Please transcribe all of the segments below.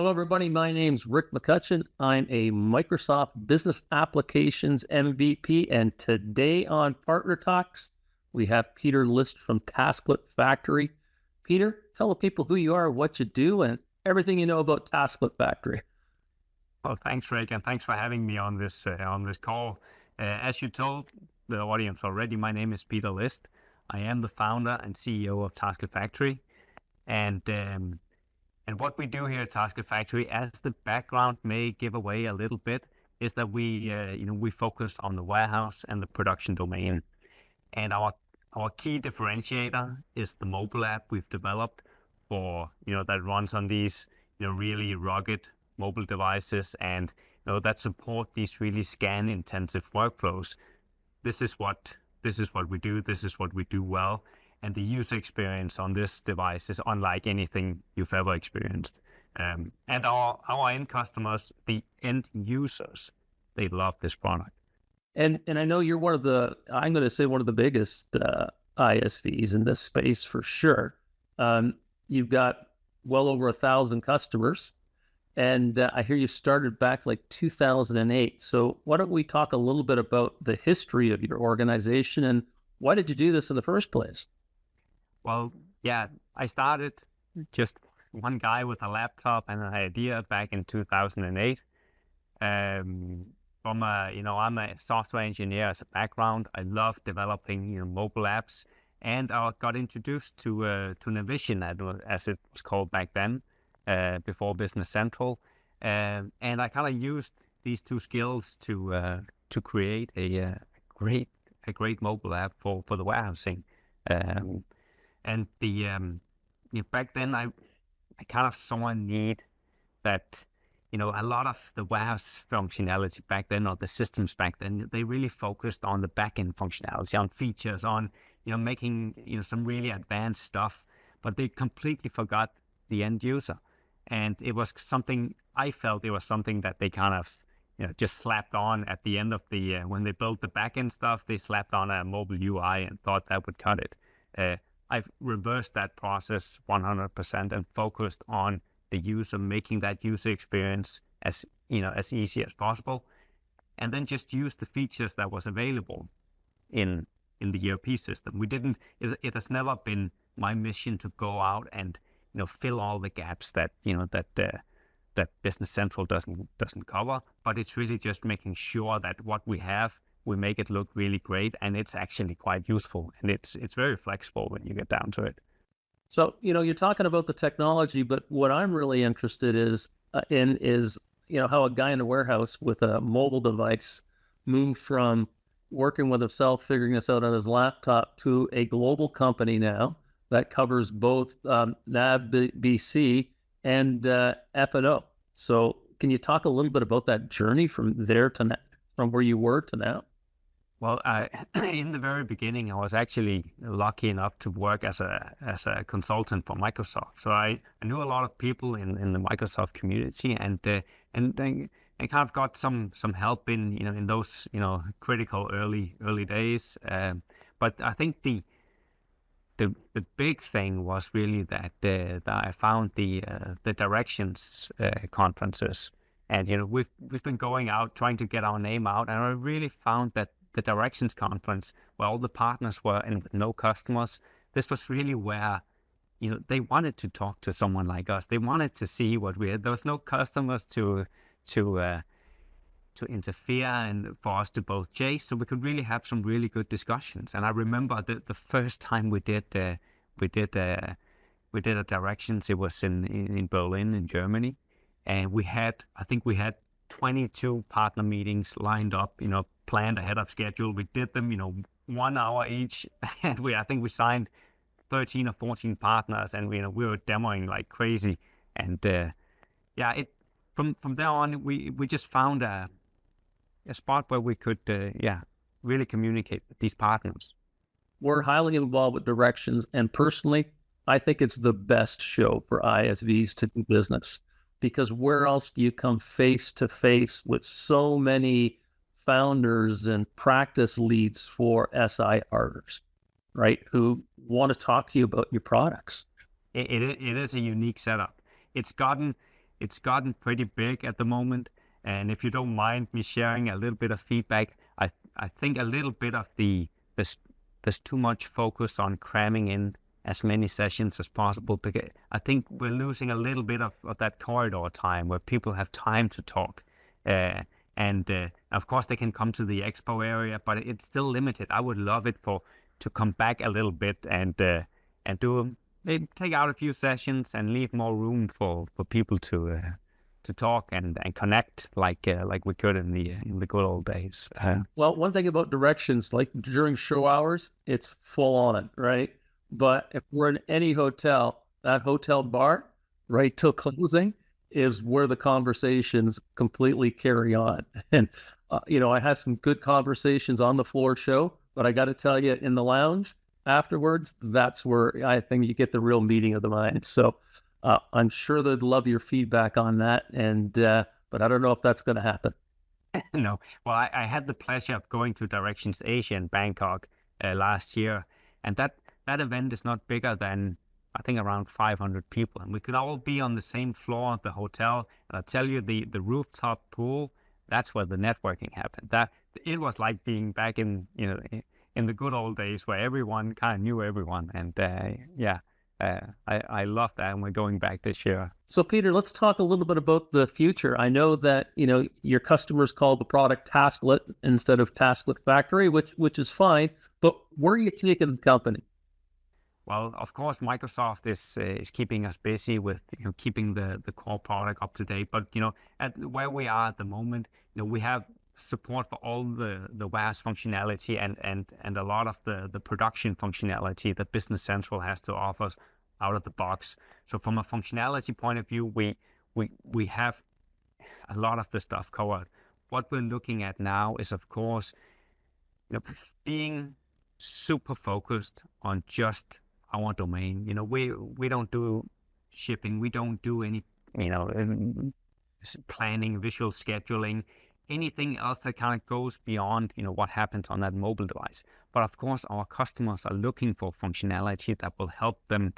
Hello, everybody. My name's Rick McCutcheon. I'm a Microsoft Business Applications MVP, and today on Partner Talks, we have Peter List from Tasklet Factory. Peter, tell the people who you are, what you do, and everything you know about Tasklet Factory. Well, thanks, Rick, and thanks for having me on this call. As you told the audience already, my name is Peter List. I am the founder and CEO of Tasklet Factory, and what we do here at Tasklet Factory, as the background may give away a little bit, is that we focus on the warehouse and the production domain, and our key differentiator is the mobile app we've developed for that runs on these really rugged mobile devices and that support these really scan intensive workflows. This is what we do. This is what we do well. And the user experience on this device is unlike anything you've ever experienced. And our end customers, the end users, they love this product. And I know you're one of the biggest ISVs in this space for sure. You've got well over 1,000 customers. And I hear you started back like 2008. So why don't we talk a little bit about the history of your organization and why did you do this in the first place? Well, yeah, I started just one guy with a laptop and an idea back in 2008. I'm a software engineer as a background. I love developing mobile apps, and I got introduced to Navision as it was called back then. Before Business Central, and I kind of used these two skills to create a great mobile app for the warehousing. Back then I kind of saw a need that a lot of the warehouse functionality back then, or the systems back then, they really focused on the back-end functionality, on features, on making some really advanced stuff, but they completely forgot the end user. And it was something, I felt it was something that they kind of just slapped on at the end of when they built the backend stuff, they slapped on a mobile UI and thought that would cut it. I've reversed that process 100% and focused on the user, making that user experience as easy as possible, and then just use the features that was available in the ERP system. It has never been my mission to go out and fill all the gaps that that Business Central doesn't cover, but it's really just making sure that what we have, we make it look really great, and it's actually quite useful, and it's very flexible when you get down to it. So you're talking about the technology, but what I'm really interested is how a guy in a warehouse with a mobile device moved from working with himself, figuring this out on his laptop, to a global company now that covers both NavBC and F&O. So can you talk a little bit about that journey from there to from where you were to now? Well, in the very beginning, I was actually lucky enough to work as a consultant for Microsoft. So I knew a lot of people in the Microsoft community, and then I kind of got some help in those critical early days. But I think the big thing was really that I found the directions conferences, and we've been going out trying to get our name out, and I really found that the directions conference, where all the partners were and with no customers, this was really where they wanted to talk to someone like us. They wanted to see what we had. There was no customers to interfere and for us to both chase, so we could really have some really good discussions. And I remember the first time we did a directions, it was in Berlin, in Germany, and I think we had 22 partner meetings lined up, planned ahead of schedule. We did them 1 hour each, and I think we signed 13 or 14 partners, and we were demoing like crazy. And from there on, we just found a spot where we could really communicate with these partners. We're highly involved with directions, and personally, I think it's the best show for ISVs to do business, because where else do you come face to face with so many founders and practice leads for SI partners, right, who want to talk to you about your products? It is a unique setup. It's gotten it's gotten pretty big at the moment. And if you don't mind me sharing a little bit of feedback, I think a little bit of there's too much focus on cramming in as many sessions as possible, because I think we're losing a little bit of that corridor time where people have time to talk. And of course they can come to the expo area, but it's still limited. I would love it to come back a little bit and do maybe take out a few sessions and leave more room for people to talk and connect like we could in the good old days. Well, one thing about directions, like during show hours, it's full on, right? But if we're in any hotel, that hotel bar, right till closing, is where the conversations completely carry on. And, I had some good conversations on the floor show, but I got to tell you, in the lounge afterwards, that's where I think you get the real meeting of the minds. So I'm sure they'd love your feedback on that. And, but I don't know if that's going to happen. No. Well, I had the pleasure of going to Directions Asia in Bangkok last year. And that event is not bigger than, I think, around 500 people. And we could all be on the same floor of the hotel. And I tell you, the rooftop pool, that's where the networking happened. It was like being back in the good old days where everyone kind of knew everyone. And I love that, and we're going back this year. So, Peter, let's talk a little bit about the future. I know that your customers call the product Tasklet instead of Tasklet Factory, which is fine. But where are you taking the company? Well, of course, Microsoft is keeping us busy with keeping the core product up to date. But at where we are at the moment, we have support for all the warehouse functionality and a lot of the production functionality that Business Central has to offer us out of the box. So from a functionality point of view, we have a lot of the stuff covered. What we're looking at now is, of course, being super focused on just our domain. We don't do shipping, we don't do any planning, visual scheduling, anything else that kind of goes beyond what happens on that mobile device. But of course, our customers are looking for functionality that will help them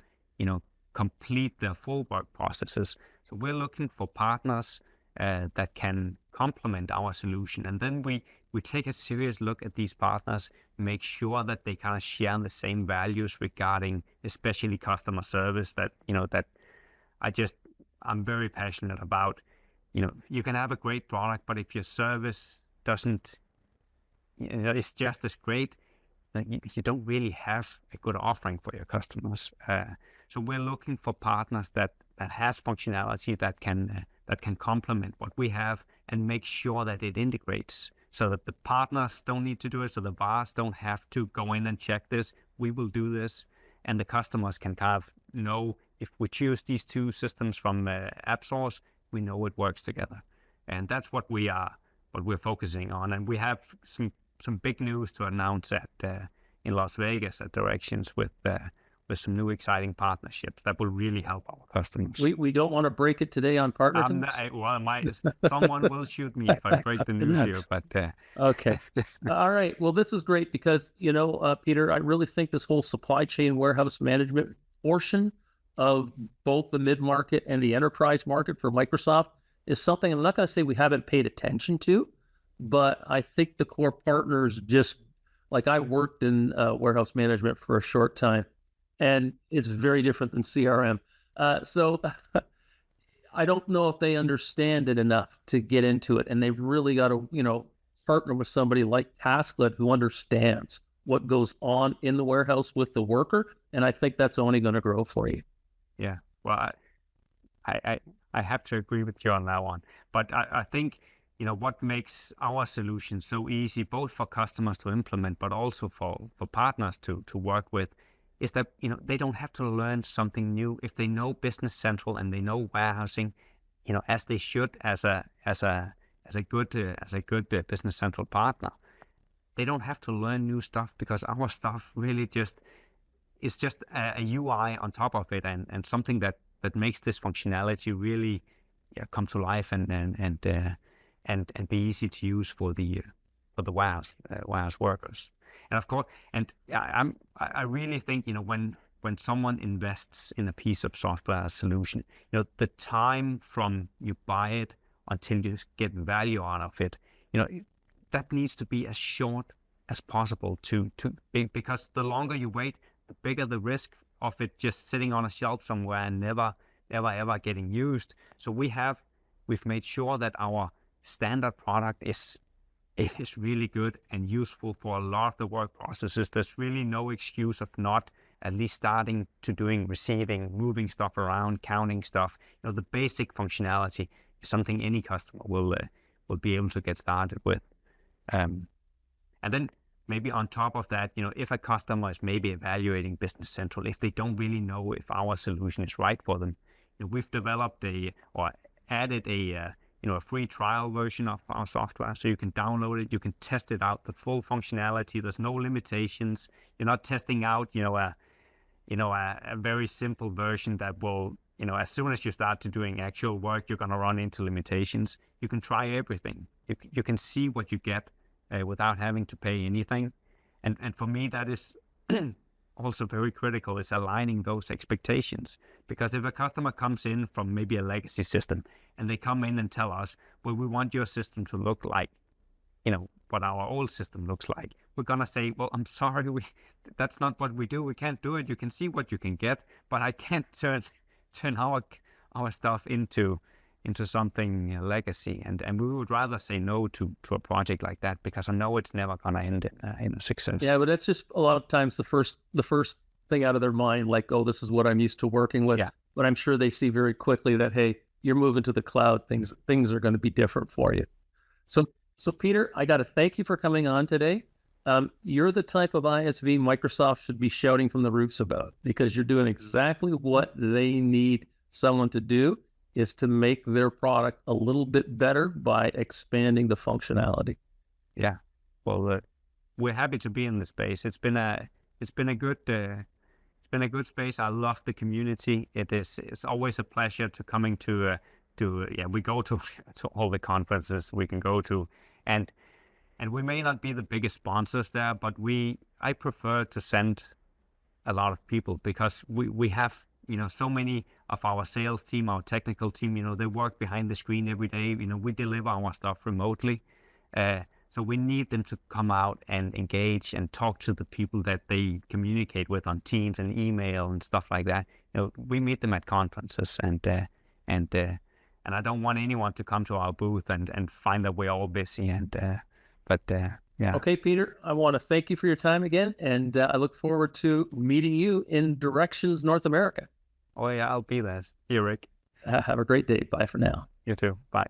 complete their full work processes. So we're looking for partners that can complement our solution, and then we take a serious look at these partners, make sure that they kind of share the same values regarding especially customer service that I'm very passionate about. You can have a great product, but if your service doesn't, it's just as great, then you don't really have a good offering for your customers. So we're looking for partners that has functionality that can complement what we have and make sure that it integrates, so that the partners don't need to do it, so the VARs don't have to go in and check this. We will do this, and the customers can kind of know if we choose these two systems from AppSource, we know it works together. And that's what we're focusing on. And we have some big news to announce in Las Vegas at Directions with some new exciting partnerships that will really help our customers. We don't want to break it today on PartnerTalks. Someone will shoot me if I break the news here. But okay, all right. Well, this is great because Peter, I really think this whole supply chain warehouse management portion of both the mid-market and the enterprise market for Microsoft is something I'm not going to say we haven't paid attention to, but I think the core partners just, like, I worked in warehouse management for a short time, and it's very different than CRM. So I don't know if they understand it enough to get into it, and they've really got to, partner with somebody like Tasklet who understands what goes on in the warehouse with the worker, and I think that's only going to grow for you. Yeah, well, I have to agree with you on that one. But I think, what makes our solution so easy, both for customers to implement, but also for partners to work with, is that, they don't have to learn something new. If they know Business Central and they know warehousing, as they should as a good Business Central partner, they don't have to learn new stuff, because our stuff really it's just a UI on top of it, and something that makes this functionality really come to life and be easy to use for the warehouse workers. And of course, I really think when when someone invests in a piece of software solution, you know, the time from you buy it until you get value out of it, you know, that needs to be as short as possible because the longer you wait, the bigger the risk of it just sitting on a shelf somewhere and never ever getting used. So we've made sure that our standard product is really good and useful for a lot of the work processes. There's really no excuse of not at least starting to doing receiving, moving stuff around, counting stuff. You know, the basic functionality is something any customer will be able to get started with. And then maybe on top of that, you know, if a customer is maybe evaluating Business Central, if they don't really know if our solution is right for them, you know, we've developed added a free trial version of our software, so you can download it, you can test it out, the full functionality. There's no limitations. You're not testing out, a very simple version that will, you know, as soon as you start to doing actual work, you're going to run into limitations. You can try everything. You can see what you get without having to pay anything. And for me, that is also very critical, is aligning those expectations. Because if a customer comes in from maybe a legacy system and they come in and tell us, well, we want your system to look like, you know, what our old system looks like, we're going to say, well, I'm sorry, that's not what we do. We can't do it. You can see what you can get, but I can't turn our stuff into something legacy. And we would rather say no to a project like that, because I know it's never going to end in a success. Yeah, but that's just a lot of times the first thing out of their mind, like, oh, this is what I'm used to working with. Yeah. But I'm sure they see very quickly that, hey, you're moving to the cloud. Things are going to be different for you. So Peter, I got to thank you for coming on today. You're the type of ISV Microsoft should be shouting from the roofs about, because you're doing exactly what they need someone to do, is to make their product a little bit better by expanding the functionality. Yeah. Well, we're happy to be in the space. It's been a good space. I love the community. It's always a pleasure to coming to we go to all the conferences we can go to, and we may not be the biggest sponsors there, but I prefer to send a lot of people, because we have, you know, so many of our sales team, our technical team, you know, they work behind the screen every day. You know, we deliver our stuff remotely. So we need them to come out and engage and talk to the people that they communicate with on Teams and email and stuff like that. You know, we meet them at conferences, and I don't want anyone to come to our booth and find that we're all busy. Yeah. Okay, Peter, I want to thank you for your time again, and I look forward to meeting you in Directions North America. Oh yeah, I'll be there. See you, Rick. Have a great day. Bye for now. You too. Bye.